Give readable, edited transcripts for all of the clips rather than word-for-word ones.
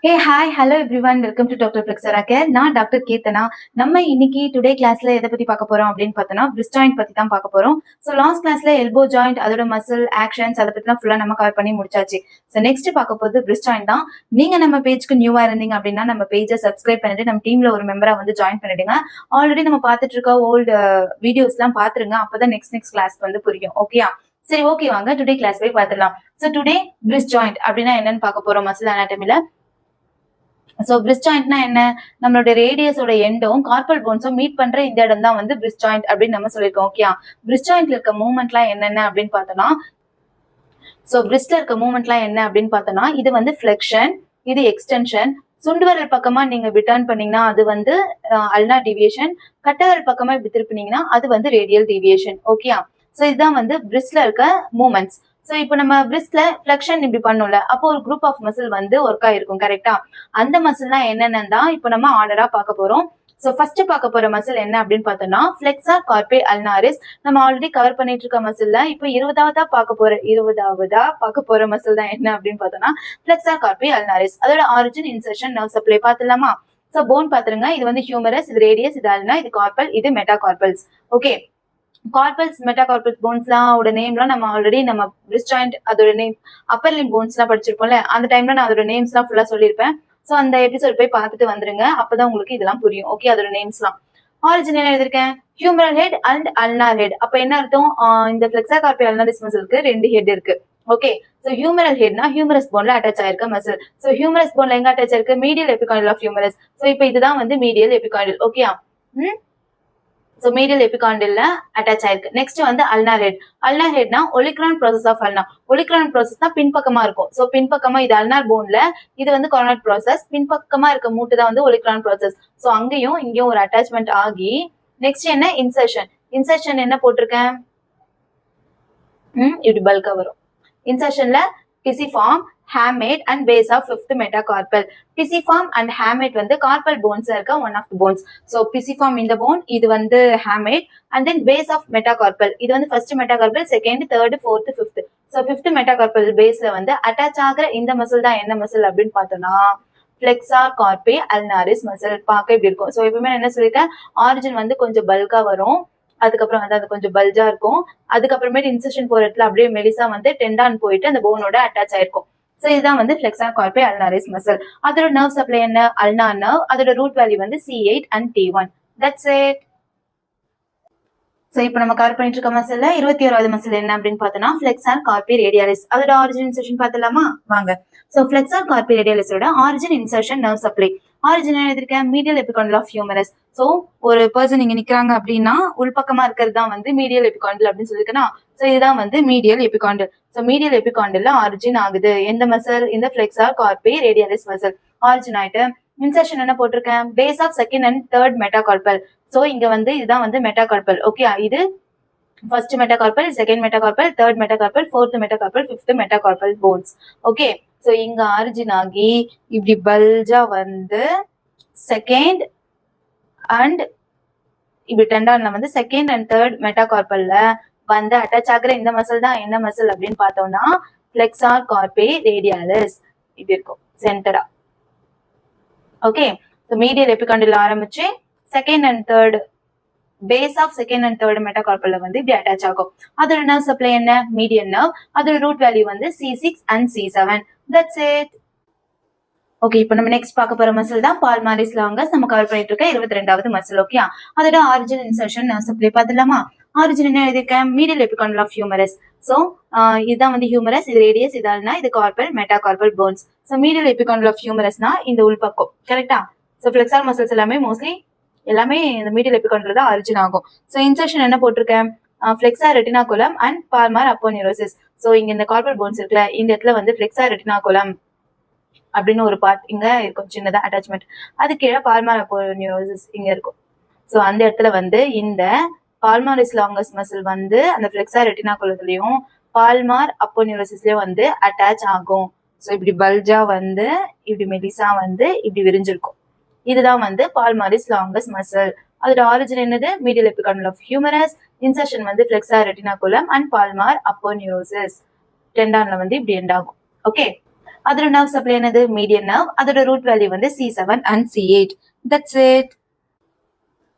Hey hi hello everyone welcome to doctor Flexora care. நான் doctor Keerthana. நம்ம இன்னைக்கு today கிளாஸ்ல எதை பத்தி பார்க்க போறோம் அப்படின்னு பார்த்தோம்னா பிரிஸ்ட் ஜாயிண்ட் பத்தி தான் பார்க்க போறோம். ஸோ லாஸ்ட் கிளாஸ்ல எல்போ ஜாயிண்ட் அதோட மசில் ஆக்ஷன்ஸ் அதை பத்தி ஃபுல்லா நம்ம கவர் பண்ணி முடிச்சாச்சு. ஸோ நெக்ஸ்ட் பார்க்க போது பிரிஸ்ட் ஜாயிண்ட் தான். நீங்க நம்ம பேஜ்க்கு நியூவா இருந்தீங்க அப்படின்னா நம்ம பேஜை சப்ஸ்கிரைப் பண்ணிட்டு நம்ம டீம்ல ஒரு மெம்பரா வந்து ஜாயின் பண்ணிடுங்க. ஆல்ரெடி நம்ம பார்த்துட்டு இருக்க ஓல்டு வீடியோஸ் எல்லாம் பாத்துருங்க. அப்பதான் நெக்ஸ்ட் கிளாஸ் வந்து புரியும். ஓகேயா? சரி, ஓகே, வாங்க டுடே கிளாஸ் போய் பார்த்துடலாம். ஸோ டுடே பிரிஸ்ட் ஜாயிண்ட் அப்படின்னா என்னன்னு பார்க்க போறோம் மசில் அனாட்டமில. சோ பிரிஸ்ட் ஜாயிண்ட்னா என்ன? நம்மளோட ரேடியஸோட எண்டும் கார்பல் போன்ஸும் மீட் பண்ற இந்த இடம் தான் வந்து பிரிஸ்ட் ஜாயிண்ட் அப்படின்னு நம்ம சொல்லியிருக்கோம். ஓகே, பிரிஸ்ட் ஜாயிண்ட்ல இருக்க மூவ்மெண்ட்லாம் என்னென்ன அப்படின்னு பார்த்தோம்னா, சோ பிரிஸ்ட்ல இருக்க மூவ்மெண்ட்லாம் என்ன அப்படின்னு பார்த்தோம்னா, இது வந்து ஃபிளெக்ஷன், இது எக்ஸ்டென்ஷன். சுண்டுவரல் பக்கமா நீங்க ரிட்டர்ன் பண்ணீங்கன்னா அது வந்து அல்னா டிவியேஷன். கட்டவரல் பக்கமா இப்படி திருப்பினீங்கன்னா அது வந்து ரேடியல் டிவியேஷன். ஓகே, சோ இதுதான் வந்து பிரிஸ்ட்ல இருக்க மூவ்மெண்ட்ஸ். சோ இப்போ நம்ம பிரிஸ்ட்ல ஃபிளெக்ஷன் இப்படி பண்ணோம்ல, அப்போ ஒரு குரூப் ஆஃப் மசில் வந்து ஒர்க் ஆயிருக்கும். கரெக்டா? அந்த மசில்னா என்னென்னு தான் இப்போ நம்ம ஆர்டரா பார்க்க போறோம். சோ ஃபர்ஸ்ட் பார்க்க போற மசில் என்ன அப்படின்னு பார்த்தோம்னா ஃபிளெக்ஸார் கார்பே அல்னாரிஸ். நம்ம ஆல்ரெடி கவர் பண்ணிட்டு இருக்க மசில்ல இப்போ 20வதா பார்க்க போற மசில் தான் என்ன அப்படின்னு பார்த்தோம்னா ஃபிளெக்ஸார் கார்பே அல்னாரிஸ். அதோட ஆரிஜின், இன்சர்ஷன், நர்வ் சப்ளை பார்த்துலாமா? சோ போன் பாத்துருங்க. இது வந்து ஹியூமரஸ், இது ரேடியஸ், இது அல்னா, இது கார்பல், இது மெட்டாகார்பல்ஸ். ஓகே, கார்பல்ஸ் மெட்டாகார்பல்ஸ் போன்ஸ்லாம் நேம்லாம் நம்ம ஆல்ரெடி நம்ம பிரிஸ்ட் ஜாயிண்ட் அதோட நேம், அப்பர் லிம் போன்ஸ்லாம் படிச்சிருப்போம்ல, அந்த டைம்ல நான் அதோட நேம்ஸ்லாம் ஃபுல்லா சொல்லியிருப்பேன். சோ அந்த எபிசோட் போய் பார்த்துட்டு வந்துருங்க. அப்பதான் உங்களுக்கு இதெல்லாம் புரியும். ஓகே, அதோட நேம்ஸ்லாம் ஆரிஜின் என்ன எழுதிருக்கேன்? Humeral head and ulnar head. அப்ப என்ன அர்த்தம்? இந்த ஃபிளெக்ஸா கார்பி அல்னாரிஸ் மசிலுக்கு 2 ஹெட் இருக்கு. ஓகே, சோ ஹியூமரல் ஹெட்னா ஹியூமரஸ் போன்ல அட்டாச் ஆயிருக்க மசில். சோ ஹியூமரஸ் போன்ல எங்க அட்டாச் ஆயிருக்கு? Medial epicondyle of humerus. So இப்போ இதுதான் வந்து மீடியல் எபிகாய்டல். ஓகேயா? சோ மீடியல் எபிகாண்டில்ல அட்டாச் ஆயிருக்கு. நெக்ஸ்ட் வந்து அல்னார் ஹெட். அல்னார் ஹெட்னா olecranon process of ulna. Olecranon process தான் பின்பக்கமா இருக்கும். சோ பின்பக்கமா இது அல்னார் போன்ல, இது வந்து கார்னட் ப்ராசஸ். பின்பக்கமா இருக்க மூட்டு தான் வந்து ஒலிக்ரான் ப்ராசஸ். சோ அங்கேயும் இங்கேயும் ஒரு அட்டாச்மெண்ட் ஆகி நெக்ஸ்ட் என்ன? இன்சர்ஷன். இன்சர்ஷன் என்ன போட்டிருக்கேன்? இப்படி பல்கா வரும். இன்சர்ஷன்ல pisiform, hamate and base of 5th metacarpal. pisiform and hamate வந்து carpal bones இருக்க one of the bones. So pisiform இந்த bone, இது வந்து hamate, and then base of metacarpal. இது வந்து first metacarpal, second, third, fourth, fifth. So 5th metacarpal baseல வந்து attach ஆகிற இந்த மசில் தான் என்ன மசில் அப்படின்னு பார்த்தோம்னா flexor carpi ulnaris மசில். பார்க்க இப்படி இருக்கும். ஸோ எப்பவுமே என்ன சொல்லியிருக்கேன்? ஆரிஜின் வந்து கொஞ்சம் பல்கா வரும், அதுக்கப்புறம் வந்து அது கொஞ்சம் பல்ஜா இருக்கும், அதுக்கப்புறமேட்டு இன்செஷன் போற இடத்துல அப்படியே மெலிசா வந்து டெண்டான் போயிட்டு அந்த போனோட அட்டாச் ஆயிருக்கும். சோ இதுதான் வந்து ஃபிளெக்ஸார் கார்பே அல்னாரிஸ் மசில். அதோட நர்வ் சப்ளை என்ன? அல்னா நர்வ். அதோட ரூட் வேல்யூ வந்து C8 and T1. That's it. So இப்போ நம்ம கவர் பண்ணிட்டு இருக்க மசில்ல 21வது மசில் என்ன அப்படின்னு பார்த்தோம்னா ஃபிளெக்ஸார் கார்பி ரேடியாலிஸ். அதோட ஆரிஜின், இன்சர்ஷன் பார்த்தலாமா? வாங்க. சோ ஃபிளெக்ஸார் கார்பி ரேடியாலிஸோட origin, insertion, nerve supply. Origin எழுதிருக்கேன் medial epicondyle of humerus. So ஒரு பர்சன் இங்க நிக்கிறாங்க அப்படின்னா உள்பக்கமா இருக்கிறது தான் வந்து மீடியல் எபிகாண்டில் அப்படின்னு சொல்லிருக்கேன். சோ இதுதான் வந்து medial epicondyle. So medial epicondyle origin ஆகுது எந்த மசில்? இந்த flexor carpi radialis muscle origin ஆயிட்டு. இன்சர்ஷன் என்ன போட்டிருக்கேன்? Base of second and third metacarpal. So இங்க வந்து இதுதான் வந்து மெட்டாகார்பல். ஓகே, இது first metacarpal, second metacarpal, third metacarpal, fourth metacarpal, fifth metacarpal bones. Okay, so இங்க ஆரிஜின் ஆகி இப்படி பல்ஜா வந்து செகண்ட் அண்ட் இப்படி டெண்டான்ல வந்து செகண்ட் அண்ட் தேர்ட் மெட்டாகார்பல்ல வந்து அட்டாச் ஆகுற இந்த மசில் தான் என்ன மசில் அப்படின்னு பார்த்தோம்னா ஃபிளெக்ஸார் கார்பே ரேடியாலிஸ். இப்படி இருக்கும் சென்டரா. ஓகே, சோ மீடியல் எபிகாண்டில் ஆரம்பிச்சு second and third base of second and third மெட்டாகார்பல்ல வந்து இப்படி அட்டாச் ஆகும். அதோட நர்வ் சப்ளை என்ன? Median nerve. அதோட ரூட் வேல்யூ வந்து C6 and C7. That's it. Okay, இப்போ நம்ம நெக்ஸ்ட் பார்க்க போற மசில் தான் பால்மாரிஸ் லாங்கஸ். நம்ம கவர் பண்ணிட்டு இருக்க 22வது மசில். ஓகே, அதோட ஆரிஜின், இன்சர்ஷன், நர்வ் சப்ளை பார்த்துலாமா? ஆரிஜின் என்ன எழுதிருக்கேன்? Medial epicondyle of humerus. So இதுதான் வந்து ஹியூமரஸ், இது ரேடியஸ், இது அல்னா, இது carpal, metacarpal bones. So medial epicondyle of ஹியூமரஸ்னா இந்த உள்பக்கம். கரெக்டா? சோ ஃபிளெக்ஸார் மசில்ஸ் எல்லாமே மோஸ்ட்லி எல்லாமே இந்த மீடியல் எபிகாண்டில் தான் ஆரிஜின் ஆகும். சோ இன்சர்ஷன் என்ன போட்டிருக்கேன்? ஃபிளெக்ஸார் ரெட்டினாகுலம் அண்ட் பால்மார் அப்போனியூரோசிஸ். சோ இங்க இந்த கார்பல் போன்ஸ் இருக்குல்ல, இந்த இடத்துல வந்து ஃபிளெக்ஸார் ரெட்டினாகுலம் அப்படின்னு ஒரு பார்ட் இங்க இருக்கும், சின்னதா அட்டாச்மெண்ட். அது கீழே பால்மார் அப்போனியூரோசிஸ் இங்க இருக்கும். சோ அந்த இடத்துல வந்து இந்த பால்மாரிஸ் லாங்கஸ் மசில் வந்து அந்த ஃபிளெக்ஸார் ரெட்டினாகுலத்துலயும் பால்மார் அப்போனியூரோசிஸ்லயும் வந்து அட்டாச் ஆகும். சோ இப்படி பல்ஜா வந்து இப்படி மெலிசா வந்து இப்படி விரிஞ்சிருக்கும். இதுதான் வந்து பால்மாரிஸ் லாங்கஸ் மசில். அதோட ஆரிஜின் என்னது? Medial epicondyle of humerus. Insertion வந்து ஃபிளெக்ஸார் ரெட்டினாகுலம் அண்ட் பால்மார் அப்போனியூரோசிஸ். டெண்டான்ல வந்து இப்படி எண்ட் ஆகும். ஓகே, அதோட நர்வ் சப்ளை என்னது மீடியன் நர்வ், அதோட ரூட் வேல்யூ வந்து C7 and C8. That's it.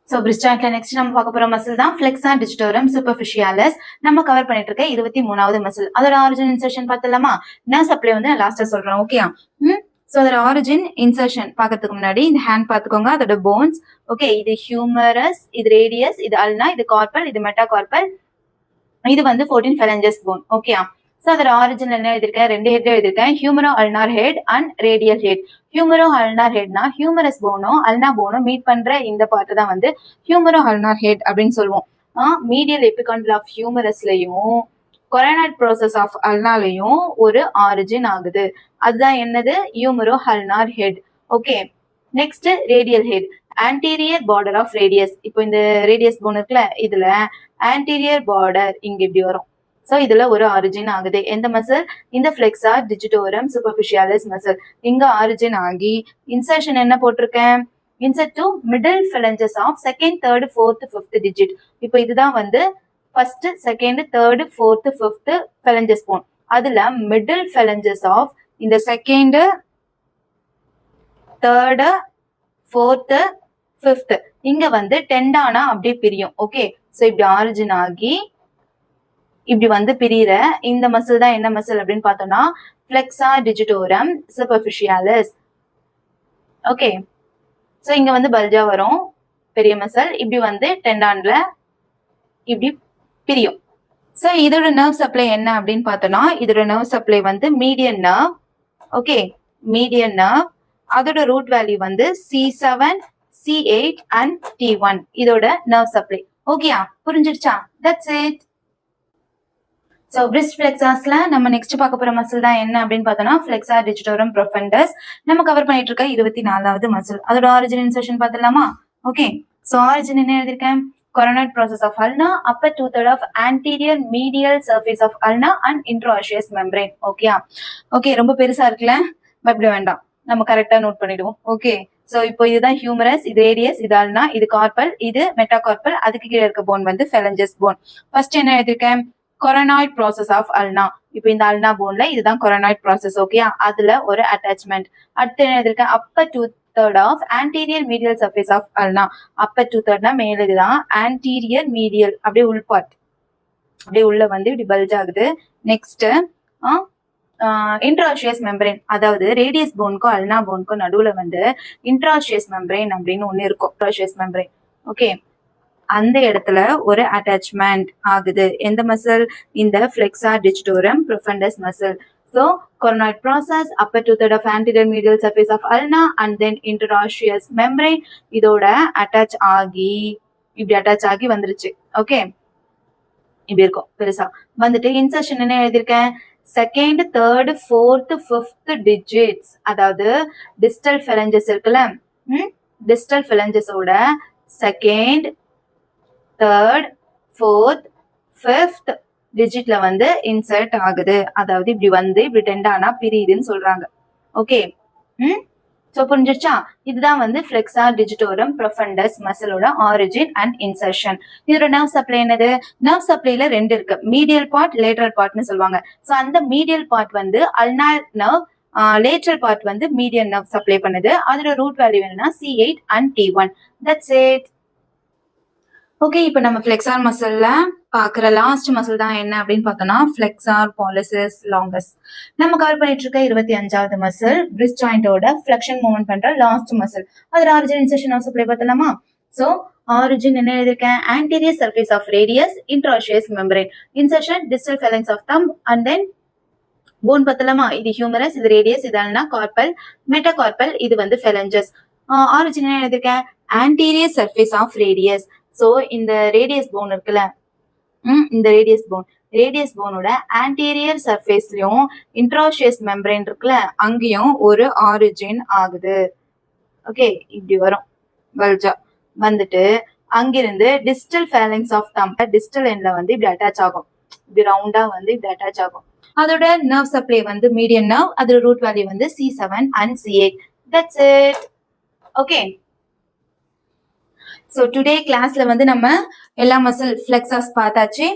So பிரிட்ஜ் ஜாயிண்ட்ல நெக்ஸ்ட் நம்ம பார்க்க போற மசில் தான் ஃபிளெக்ஸா டிஜிட்டோரம் சூப்பர்ஃபிஷியாலிஸ். நம்ம கவர் பண்ணிட்டு இருக்க 23வது மசில். அதோட ஆரிஜின் இன்சர்ஷன் பார்த்தலாமா? நர்வ் சப்ளை வந்து லாஸ்டா சொல்றேன். ஓகே. ஸோ அதோட ஆரிஜின் இன்சர்ஷன் பார்க்கறதுக்கு முன்னாடி இந்த ஹேண்ட் பார்த்துக்கோங்க. அதோட போன்ஸ். ஓகே, இது ஹியூமரஸ், இது ரேடியஸ், இது அல்னா, இது கார்பல், இது மெட்டாகார்பல், இது வந்து 14 phalanges போன். ஓகே. ஸோ அதோட ஆரிஜின் என்ன எழுதிருக்கேன்? 2 ஹெட் எழுதிருக்கேன். Humero ulnar head and radial head. Humero ulnar ஹெட்னா ஹியூமரஸ் போனும் அல்னா போனும் மீட் பண்ற இந்த பார்ட் தான் வந்து ஹியூமரோ அல்னார் ஹெட் அப்படின்னு சொல்லுவோம். மீடியல் எபிகாண்டல் ஆஃப் ஹியூமரஸ்லயும் கொரோனாய்ட் ப்ரோசஸ் ஆஃப் அல்னாலையும் ஒரு ஆரிஜின் ஆகுது. அதுதான் என்னது? Humero ulnar head. Okay. Next radial head. Anterior border of radius. இப்போ இந்த ரேடியஸ் போன் இருக்குல்ல, இதுல ஆன்டீரியர் பார்டர் இங்க இப்படி வரும். ஸோ இதுல ஒரு ஆரிஜின் ஆகுது. எந்த மசில்? இந்த ஃபிளெக்ஸா டிஜிட்டோரம் சூப்பர்ஃபிஷியாலிஸ் மசில். இங்க ஆரிஜின் ஆகி இன்சர்ஷன் என்ன போட்டிருக்கேன்? Insert to middle phalanges of second, third, fourth, fifth digit. இப்போ இதுதான் வந்து first, second, third, fourth, fifth phalanges bone. அதுல மிடில் phalanges ஆஃப் இந்த செகண்ட், தேர்ட், ஃபோர்த், ஃபிஃப்த் இங்க வந்து டெண்டானா அப்படியே பிரியும். ஓகே. ஸோ இப்படி ஆரிஜின் ஆகி இப்படி வந்து பிரியிற இந்த மசில் தான் என்ன மசில் அப்படின்னு பார்த்தோம்னா ஃபிளெக்ஸா டிஜிட்டோரம் சூப்பர்ஃபிஷியாலிஸ். ஓகே. ஸோ இங்க வந்து பல்ஜா வரும் பெரிய மசில், இப்படி வந்து டெண்டான்ல இப்படி பிரியும். ஸோ இதோட நர்வ் சப்ளை என்ன அப்படின்னு பார்த்தோம்னா இதோட நர்வ் சப்ளை வந்து median nerve. Okay, median nerve. அதோட ரூட் வேல்யூ வந்து C7, C8 and T1. இதோட நர்வ் சப்ளை. ஓகேயா? புரிஞ்சிடுச்சா? That's it. ஸோ பிரிஸ்ட் ஃபிளெக்ஸாஸ்ல நம்ம நெக்ஸ்ட் பார்க்க போற மசில் தான் என்ன அப்படின்னு பார்த்தோம்னா ஃபிளெக்ஸா டிஜிட்டோரம் ப்ரொஃபண்டஸ். நம்ம கவர் பண்ணிட்டு இருக்க 24வது மசில். அதோட ஆரிஜின் இன்சர்ஷன் பார்த்தலாமா? ஓகே. ஸோ ஆரிஜின் என்ன எழுதிருக்கேன்? Coronoid process of ulna, upper 2/3 of anterior medial surface of ulna and interosseous membrane. ஓகேயா? ஓகே, ரொம்ப பெருசா இருக்குல்ல, பயப்பட வேண்டாம், நம்ம கரெக்டா நோட் பண்ணிடுவோம். ஓகே. ஸோ இப்போ இதுதான் ஹியூமரஸ், இது ரேடியஸ், இது அல்னா, இது கார்பல், இது மெட்டாகார்பல், அதுக்கு கீழே இருக்க போன் வந்து phalanges போன். ஃபர்ஸ்ட் என்ன எழுதிருக்கேன்? Coronoid process of அல்னா. இப்போ இந்த அல்னா போன்ல இதுதான் கொரோனாய்ட் ப்ராசஸ். ஓகே, அதுல ஒரு அட்டாச்மெண்ட். அடுத்து என்ன எழுதிருக்கேன்? Upper 2/3 of anterior medial surface of ulna. Upper 2/3 மேல இதுதான் ஆன்டீரியர் மீடியல், அப்படியே உள் பார்ட், அப்படியே உள்ள வந்து இப்படி பல்ஜ் ஆகுது. நெக்ஸ்ட் இன்ட்ராஷியஸ் மெம்பரேன், அதாவது ரேடியஸ் போனுக்கும் அல்னா போனுக்கும் நடுவுல வந்து இன்ட்ராஷியஸ் மெம்பரேன் அப்படின்னு ஒண்ணு இருக்கும். இன்ட்ராஷியஸ் மெம்பரேன். ஓகே, அந்த இடத்துல ஒரு அட்டாச்மெண்ட் ஆகுது. எந்த மசில்? இந்த flexor டிஜிட்டோரம் ப்ரொஃபண்டஸ் muscle. So coronoid process, upper 2/3 of anterior medial surface of ulna and then interosseous membrane இதோட attach ஆகி இப்படி attach ஆகி வந்துருச்சு. ஓகே, இப்படி இருக்கும் பெருசா வந்துட்டு. இன்சர்ஷன் என்ன எழுதியிருக்கேன்? Second, third, fourth, fifth digits, அதாவது டிஸ்டல் phalanges இருக்குல்ல, டிஸ்டல் phalangesஓட செகண்ட், தேர்ட், ஃபோர்த், ஃபிஃப்த் டிஜிட்ல வந்து இன்சர்ட் ஆகுது. அதாவது இப்படி வந்து இப்படி டெண்டானா பிரியுதுன்னு சொல்றாங்க. ஓகே. சோ புரிஞ்சிருச்சா? இதுதான் வந்து ஃபிளெக்ஸா டிஜிட்டோரம் ப்ரொஃபண்டஸ் மசிலோட ஆரிஜின் அண்ட் இன்சர்ஷன். இதோட நர்வ் சப்ளை என்னது? நர்வ் சப்ளைல 2 இருக்கு, மீடியல் பார்ட், லேட்டரல் பார்ட்னு சொல்லுவாங்க. சோ அந்த மீடியல் பார்ட் வந்து அல்னார் நர்வ், லேட்டரல் பார்ட் வந்து மீடியன் நர்வ் சப்ளை பண்ணுது. அதோட ரூட் வேல்யூ என்னன்னா C8 and T1. That's it. Okay, இப்போ நம்ம ஃபிளெக்ஸார் மசில்ல பாக்குற லாஸ்ட் மசில் தான் என்ன அப்படின்னு பார்த்தோம்னா ஃபிளெக்ஸார் பாலிசிஸ் லாங்கஸ். நம்ம கவர் பண்ணிட்டு இருக்க 25வது மசில் பிரிஸ்ட் ஜாயிண்டோட ஃபிளெக்ஷன் மூவ்மெண்ட் பண்ற லாஸ்ட் மசில். அதோட ஆரிஜின் இன்சர்ஷன் ஆஃப் சப்ளை பார்த்தலாமா? சோ ஆரிஜின் என்ன எழுதிருக்கேன்? Anterior surface of radius, interosseous membrane. Insertion distal phalanx of thumb and then bone பார்த்தலாமா? இது ஹியூமரஸ், இது ரேடியஸ், இது அல்னா, கார்பல், மெட்டாகார்பல், இது வந்து phalanges. ஆரிஜின் என்ன எழுதிருக்கேன்? Anterior surface of radius. So இந்த ரேடியஸ் போன் இருக்குல்ல, இந்த ரேடியஸ் போனோட ஆன்டீரியர் சர்ஃபேஸ்லயும் இன்ட்ராஷியஸ் மெம்பரேன் இருக்குல்ல, அங்கேயும் ஒரு ஆரிஜின் ஆகுது. ஓகே, இப்படி வரும் பல்ஜா வந்துட்டு அங்கிருந்து distal phalanx of thumb distal எண்ட்ல வந்து இப்படி அட்டாச் ஆகும். இப்படி ரவுண்டா வந்து இப்படி அட்டாச் ஆகும். அதோட நர்வ் சப்ளை வந்து மீடியன் நர்வ், அதோட ரூட் வேல்யூ வந்து C7 and C8. That's it. Okay, so today கிளாஸ்ல வந்து நம்ம எல்லா மசில் ஃபிளெக்ஸாஸ் பார்த்தாச்சு.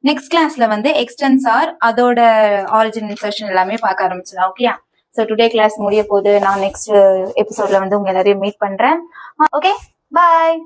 நெக்ஸ்ட் கிளாஸ்ல வந்து எக்ஸ்டென்சார், அதோட ஆரிஜின் இன்சர்ஷன் எல்லாமே பார்க்க ஆரம்பிச்சலாம். ஓகே, ஸோ டுடே கிளாஸ் முடிய போது நான் நெக்ஸ்ட் எபிசோட்ல வந்து உங்க எல்லாரையும் மீட் பண்றேன். ஓகே, பாய்.